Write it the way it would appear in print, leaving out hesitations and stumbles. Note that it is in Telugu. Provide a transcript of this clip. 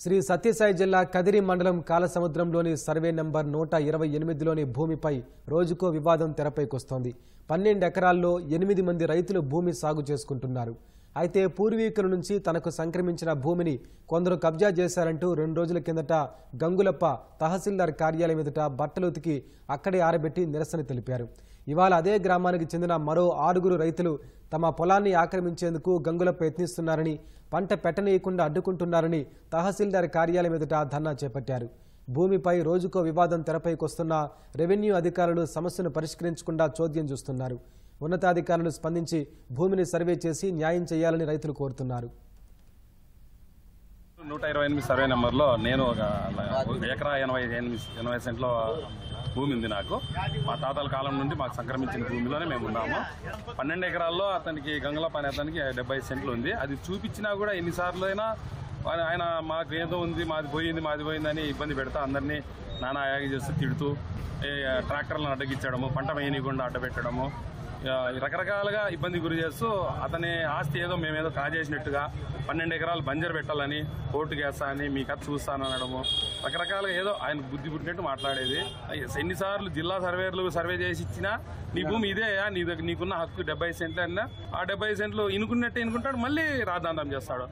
శ్రీ సత్యసాయి జిల్లా కదిరి మండలం కాలసముద్రంలోని సర్వే నంబర్ 128లోని భూమిపై రోజుకో వివాదం తెరపైకొస్తోంది. 12 ఎకరాల్లో 8 మంది రైతులు భూమి సాగు చేసుకుంటున్నారు. అయితే పూర్వీకుల నుంచి తనకు సంక్రమించిన భూమిని కొందరు కబ్జా చేశారంటూ 2 రోజుల కిందట గంగులప్ప తహసీల్దార్ కార్యాలయం ఎదుట బట్టలు ఉతికి అక్కడే ఆరబెట్టి నిరసన తెలిపారు. ఇవాళ అదే గ్రామానికి చెందిన మరో 6 రైతులు తమ పొలాన్ని ఆక్రమించేందుకు గంగులప్ప యత్నిస్తున్నారని, పంట పెట్టనీయకుండా అడ్డుకుంటున్నారని తహసీల్దార్ కార్యాలయం ఎదుట ధర్నా చేపట్టారు. భూమిపై రోజుకో వివాదం తెరపైకొస్తున్న రెవెన్యూ అధికారులు సమస్యను పరిష్కరించకుండా చోద్యం చూస్తున్నారు. ఉన్నతాధికారులు స్పందించి భూమిని సర్వే చేసి న్యాయం చేయాలని రైతులు కోరుతున్నారు. 128 సర్వే నెంబర్లో నేను ఒక ఎకరా 80 సెంట్ల భూమి ఉంది. నాకు మా తాతల కాలం నుండి మాకు సంక్రమించిన భూమిలోనే మేము ఉన్నాము. 12 ఎకరాల్లో అతనికి గంగులప్ప అనే అతనికి 70 సెంట్లు ఉంది. అది చూపించినా కూడా ఎన్నిసార్లు అయినా ఆయన మాకు ఏదో ఉంది, మాది పోయింది అని ఇబ్బంది పెడతా అందరినీ నానా యాగి చేస్తూ తిడుతూ ట్రాక్టర్లను అడ్డగించడము, పంట వేయనీయకుండా అడ్డపెట్టడము, రకరకాలుగా ఇబ్బంది గురి చేస్తూ అతని ఆస్తి ఏదో మేమేదో కాజేసినట్టుగా 12 ఎకరాలు బంజరు పెట్టాలని, కోర్టుకు వేస్తా అని, మీ కథ చూస్తానడము, రకరకాలుగా ఏదో ఆయన బుద్ధి పుట్టినట్టు మాట్లాడేది. ఎన్నిసార్లు జిల్లా సర్వేర్లు సర్వే చేసి ఇచ్చినా నీ భూమి ఇదేయా, నీకున్న హక్కు 70 సెంట్లు అన్నా ఆ 70 సెంట్లు ఇనుకున్నట్టే ఇనుకుంటాడు, మళ్ళీ రాద్ధాంతం చేస్తాడు.